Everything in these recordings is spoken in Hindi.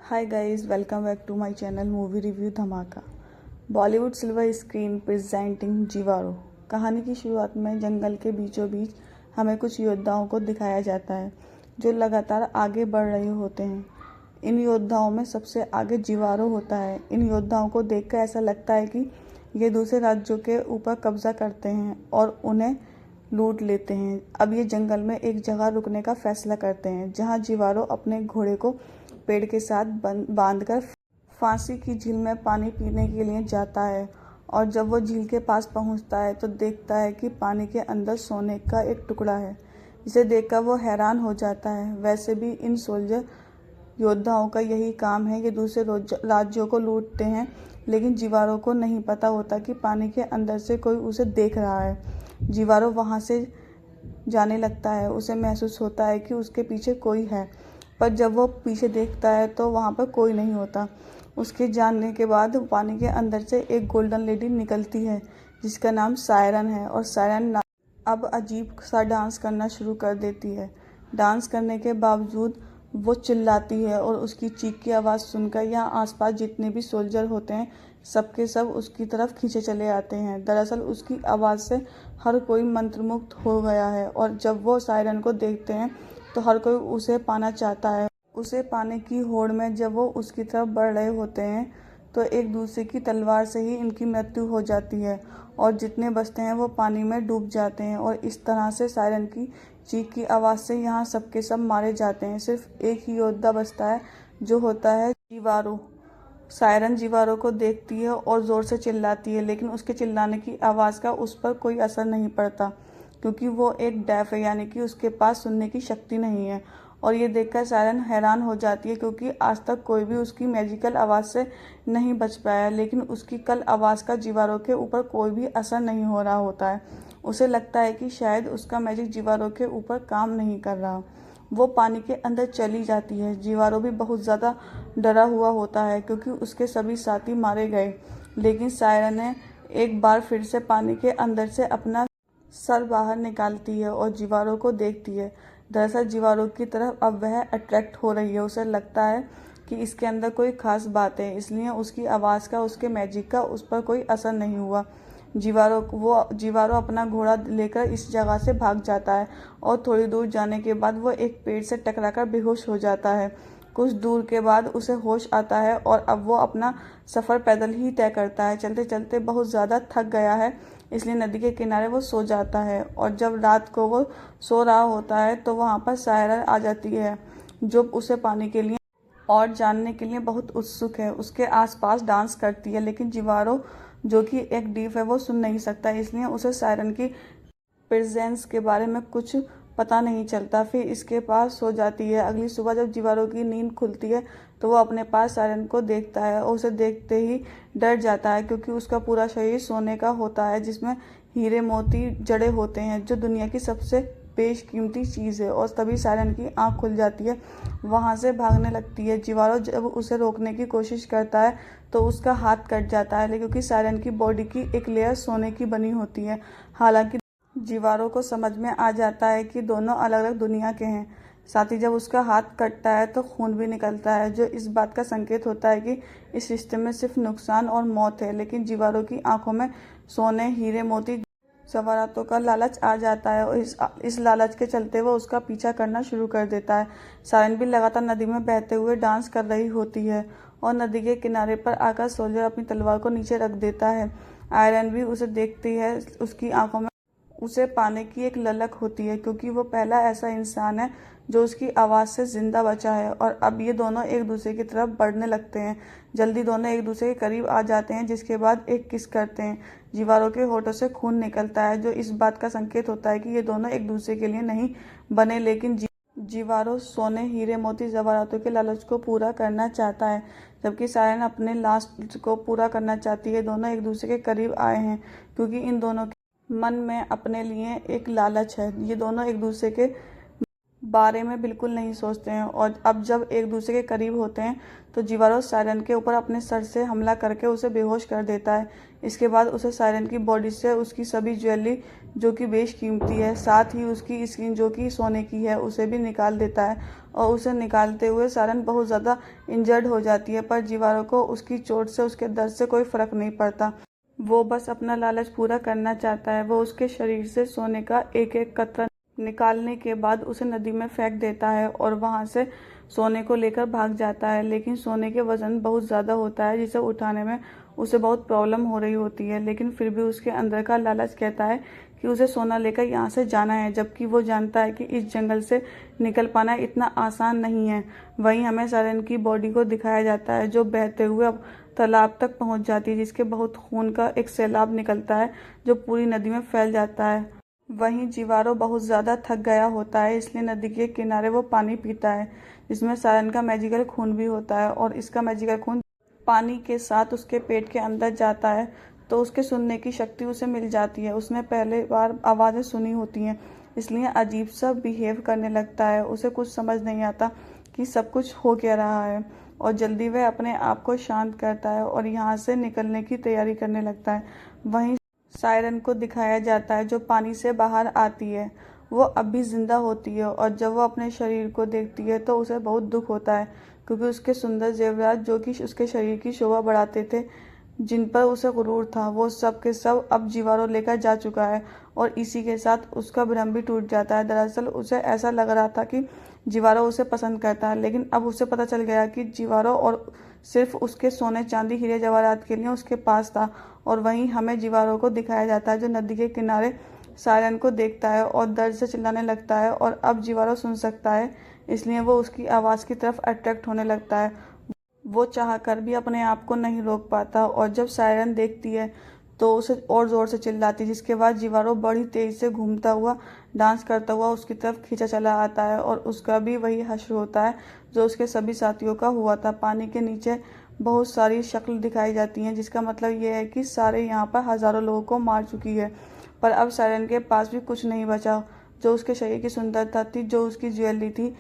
Hi guys, welcome back to my channel movie review Dhamaka. Bollywood silver screen presenting जीवारो। कहानी की शुरुआत में जंगल के बीचों बीच हमें कुछ योद्धाओं को दिखाया जाता है जो लगातार आगे बढ़ रहे होते हैं। इन योद्धाओं में सबसे आगे जीवारो होता है। इन योद्धाओं को देखकर ऐसा लगता है कि ये दूसरे राज्यों के ऊपर कब्जा करते हैं और उन्हें लूट लेते हैं। अब ये जंगल में एक जगह रुकने का फैसला करते हैं जहां जीवारो अपने घोड़े को पेड़ के साथ बांधकर फांसी की झील में पानी पीने के लिए जाता है। और जब वो झील के पास पहुंचता है तो देखता है कि पानी के अंदर सोने का एक टुकड़ा है, जिसे देखकर वो हैरान हो जाता है। वैसे भी इन सोल्जर योद्धाओं का यही काम है, ये दूसरे राज्यों को लूटते हैं, लेकिन जीवारो को नहीं पता होता कि पानी के अंदर से कोई उसे देख रहा है। जीवारो वहां से जाने लगता है। उसे महसूस होता है कि उसके पीछे कोई है, पर जब वो पीछे देखता है तो वहाँ पर कोई नहीं होता। उसके जानने के बाद पानी के अंदर से एक गोल्डन लेडी निकलती है जिसका नाम सायरन है। और सायरन अब अजीब सा डांस करना शुरू कर देती है। डांस करने के बावजूद वो चिल्लाती है और उसकी चीख की आवाज़ सुनकर यहाँ आसपास जितने भी सोल्जर होते हैं सबके सब उसकी तरफ खींचे चले आते हैं। दरअसल उसकी आवाज़ से हर कोई मंत्रमुग्ध हो गया है और जब वो सायरन को देखते हैं तो हर कोई उसे पाना चाहता है। उसे पाने की होड़ में जब वो उसकी तरफ बढ़ रहे होते हैं तो एक दूसरे की तलवार से ही इनकी मृत्यु हो जाती है और जितने बचते हैं वो पानी में डूब जाते हैं। और इस तरह से सायरन की चीख की आवाज़ से यहाँ सबके सब मारे जाते हैं। सिर्फ एक ही योद्धा बचता है जो होता है जीवारो। सायरन जीवारो को देखती है और ज़ोर से चिल्लाती है, लेकिन उसके चिल्लाने की आवाज़ का उस पर कोई असर नहीं पड़ता क्योंकि वो एक डेफ है, यानी कि उसके पास सुनने की शक्ति नहीं है। और ये देखकर सायरन हैरान हो जाती है क्योंकि आज तक कोई भी उसकी मैजिकल आवाज़ से नहीं बच पाया, लेकिन उसकी कल आवाज़ का जीवारो के ऊपर कोई भी असर नहीं हो रहा होता है। उसे लगता है कि शायद उसका मैजिक जीवारो के ऊपर काम नहीं कर रहा। वो पानी के अंदर चली जाती है। जीवारो भी बहुत ज़्यादा डरा हुआ होता है क्योंकि उसके सभी साथी मारे गए, लेकिन सायरन ने एक बार फिर से पानी के अंदर से अपना सर बाहर निकालती है और जीवारो को देखती है। दरअसल जीवारो की तरफ अब वह अट्रैक्ट हो रही है। उसे लगता है कि इसके अंदर कोई खास बात है, इसलिए उसकी आवाज़ का, उसके मैजिक का उस पर कोई असर नहीं हुआ। जीवारो अपना घोड़ा लेकर इस जगह से भाग जाता है और थोड़ी दूर जाने के बाद वो एक पेड़ से टकराकर बेहोश हो जाता है। कुछ दूर के बाद उसे होश आता है और अब वो अपना सफ़र पैदल ही तय करता है। चलते चलते बहुत ज़्यादा थक गया है, इसलिए नदी के किनारे वो सो जाता है। और जब रात को वो सो रहा होता है तो वहाँ पर सायरन आ जाती है जो उसे पाने के लिए और जानने के लिए बहुत उत्सुक है। उसके आसपास डांस करती है, लेकिन जीवारो जो कि एक डीफ है वो सुन नहीं सकता, इसलिए उसे सायरन की प्रेजेंस के बारे में कुछ पता नहीं चलता। फिर इसके पास सो जाती है। अगली सुबह जब जीवारो की नींद खुलती है तो वो अपने पास सायरन को देखता है और उसे देखते ही डर जाता है क्योंकि उसका पूरा शरीर सोने का होता है जिसमें हीरे मोती जड़े होते हैं, जो दुनिया की सबसे बेशकीमती चीज़ है। और तभी सायरन की आंख खुल जाती है, वहाँ से भागने लगती है। जीवारो जब उसे रोकने की कोशिश करता है तो उसका हाथ कट जाता है, क्योंकि सायरन की बॉडी की एक लेयर सोने की बनी होती है। हालांकि जीवारो को समझ में आ जाता है कि दोनों अलग अलग दुनिया के हैं। साथ ही जब उसका हाथ कटता है तो खून भी निकलता है, जो इस बात का संकेत होता है कि इस रिश्ते में सिर्फ नुकसान और मौत है। लेकिन जीवारो की आंखों में सोने, हीरे, मोती, जवाहरातों का लालच आ जाता है और इस लालच के चलते वो उसका पीछा करना शुरू कर देता है। सायरन भी लगातार नदी में बहते हुए डांस कर रही होती है और नदी के किनारे पर आकर सोल्जर अपनी तलवार को नीचे रख देता है। आयरन भी उसे देखती है। उसकी आंखों में उसे पाने की एक ललक होती है क्योंकि वो पहला ऐसा इंसान है जो उसकी आवाज़ से जिंदा बचा है। और अब ये दोनों एक दूसरे की तरफ बढ़ने लगते हैं। जल्दी दोनों एक दूसरे के करीब आ जाते हैं, जिसके बाद एक किस करते हैं। जीवारो के होठों से खून निकलता है, जो इस बात का संकेत होता है कि ये दोनों एक दूसरे के लिए नहीं बने। लेकिन जीवारो सोने, हीरे, मोती, जवाहरातों के लालच को पूरा करना चाहता है, जबकि सायरन अपने लास्ट को पूरा करना चाहती है। दोनों एक दूसरे के करीब आए हैं क्योंकि इन दोनों के मन में अपने लिए एक लालच है। ये दोनों एक दूसरे के बारे में बिल्कुल नहीं सोचते हैं। और अब जब एक दूसरे के करीब होते हैं तो जीवारो सायरन के ऊपर अपने सर से हमला करके उसे बेहोश कर देता है। इसके बाद उसे सायरन की बॉडी से उसकी सभी ज्वेलरी जो कि बेशकीमती है, साथ ही उसकी स्किन जो कि सोने की है, उसे भी निकाल देता है और उसे निकालते हुए सायरन बहुत ज़्यादा इंजर्ड हो जाती है, पर जीवारो को उसकी चोट से, उसके दर्द से कोई फ़र्क नहीं पड़ता। वो बस अपना लालच पूरा करना चाहता है। वो उसके शरीर से सोने का एक एक कतरा निकालने के बाद उसे नदी में फेंक देता है और वहाँ से सोने को लेकर भाग जाता है। लेकिन सोने के वज़न बहुत ज़्यादा होता है, जिसे उठाने में उसे बहुत प्रॉब्लम हो रही होती है। लेकिन फिर भी उसके अंदर का लालच कहता है कि उसे सोना लेकर यहाँ से जाना है, जबकि वो जानता है कि इस जंगल से निकल पाना इतना आसान नहीं है। वहीं हमें सायरन की बॉडी को दिखाया जाता है, जो बहते हुए अब तालाब तक पहुँच जाती है, जिसके बहुत खून का एक सैलाब निकलता है जो पूरी नदी में फैल जाता है। वहीं जीवारो बहुत ज़्यादा थक गया होता है, इसलिए नदी के किनारे वो पानी पीता है, जिसमें सायरन का मैजिकल खून भी होता है। और इसका मैजिकल खून पानी के साथ उसके पेट के अंदर जाता है तो उसके सुनने की शक्ति उसे मिल जाती है। उसने पहले बार आवाज़ें सुनी होती हैं, इसलिए अजीब सा बिहेव करने लगता है। उसे कुछ समझ नहीं आता कि सब कुछ हो क्या रहा है, और जल्दी वह अपने आप को शांत करता है और यहाँ से निकलने की तैयारी करने लगता है। वहीं सायरन को दिखाया जाता है, जो पानी से बाहर आती है। वो अब भी जिंदा होती है और जब वो अपने शरीर को देखती है तो उसे बहुत दुख होता है, क्योंकि उसके सुंदर जेवरात, जो कि उसके शरीर की शोभा बढ़ाते थे, जिन पर उसे गुरूर था, वो सब के सब अब जीवारो लेकर जा चुका है। और इसी के साथ उसका भ्रम भी टूट जाता है। दरअसल उसे ऐसा लग रहा था कि जीवारो उसे पसंद करता है, लेकिन अब उसे पता चल गया कि जीवारो और सिर्फ उसके सोने चांदी हीरे जवाहरात के लिए उसके पास था। और वहीं हमें जीवारो को दिखाया जाता है, जो नदी के किनारे सायरन को देखता है और दर्द से चिल्लाने लगता है। और अब जीवारो सुन सकता है, इसलिए वो उसकी आवाज़ की तरफ अट्रैक्ट होने लगता है। वो चाहकर भी अपने आप को नहीं रोक पाता, और जब सायरन देखती है तो उसे और ज़ोर से चिल्लाती है, जिसके बाद जीवारो बड़ी तेज़ से घूमता हुआ, डांस करता हुआ उसकी तरफ खींचा चला आता है। और उसका भी वही हश्र होता है जो उसके सभी साथियों का हुआ था। पानी के नीचे बहुत सारी शक्ल दिखाई जाती हैं, जिसका मतलब ये है कि सारे यहाँ पर हज़ारों लोगों को मार चुकी है। पर अब सायरन के पास भी कुछ नहीं बचा, जो उसके शरीर की सुंदरता थी, जो उसकी ज्वेलरी थी,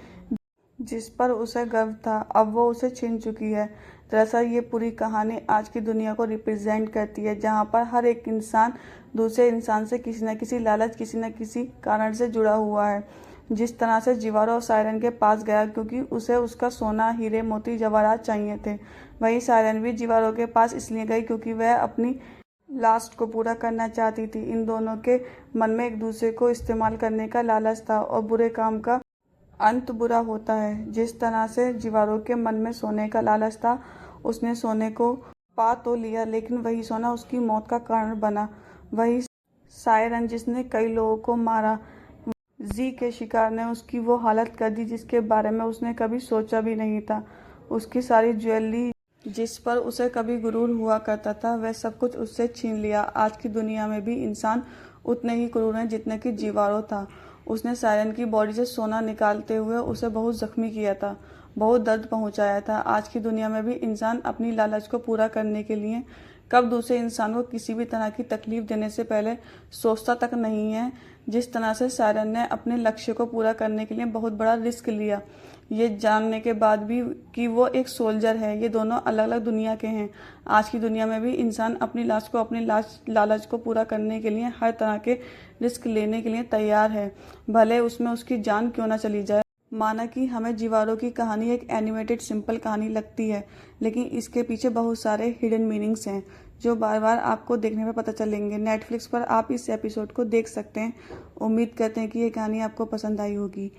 जिस पर उसे गर्व था, अब वो उसे छीन चुकी है। दरअसल ये पूरी कहानी आज की दुनिया को रिप्रेजेंट करती है, जहाँ पर हर एक इंसान दूसरे इंसान से किसी न किसी लालच, किसी न किसी कारण से जुड़ा हुआ है। जिस तरह से जीवारो सायरन के पास गया क्योंकि उसे उसका सोना, हीरे, मोती, जवाहरात चाहिए थे, वहीं सायरन भी जीवारो के पास इसलिए गई क्योंकि वह अपनी लास्ट को पूरा करना चाहती थी। इन दोनों के मन में एक दूसरे को इस्तेमाल करने का लालच था, और बुरे काम का अंत बुरा होता है। जिस तरह से जीवारो के मन में सोने का लालच था, उसने सोने को पा तो लिया, लेकिन वही सोना उसकी मौत का कारण बना। वही सायरन, जिसने कई लोगों को मारा, जी के शिकार ने उसकी वो हालत कर दी जिसके बारे में उसने कभी सोचा भी नहीं था। उसकी सारी ज्वेलरी, जिस पर उसे कभी गुरूर हुआ करता था, वह सब कुछ उससे छीन लिया। आज की दुनिया में भी इंसान उतने ही क्रूर हैं जितने कि जीवारो था। उसने सायरन की बॉडी से सोना निकालते हुए उसे बहुत जख्मी किया था, बहुत दर्द पहुंचाया था। आज की दुनिया में भी इंसान अपनी लालच को पूरा करने के लिए कब दूसरे इंसान को किसी भी तरह की तकलीफ देने से पहले सोचता तक नहीं है। जिस तरह से सायरन ने अपने लक्ष्य को पूरा करने के लिए बहुत बड़ा रिस्क लिया, ये जानने के बाद भी कि वो एक सोल्जर है, ये दोनों अलग अलग दुनिया के हैं। आज की दुनिया में भी इंसान अपनी लालच को पूरा करने के लिए हर तरह के रिस्क लेने के लिए तैयार है, भले उसमें उसकी जान क्यों ना चली जाए। माना कि हमें जीवारो की कहानी एक एनिमेटेड सिंपल कहानी लगती है, लेकिन इसके पीछे बहुत सारे हिडन मीनिंग्स हैं, जो बार बार आपको देखने में पता चलेंगे। नेटफ्लिक्स पर आप इस एपिसोड को देख सकते हैं। उम्मीद करते हैं कि ये कहानी आपको पसंद आई होगी।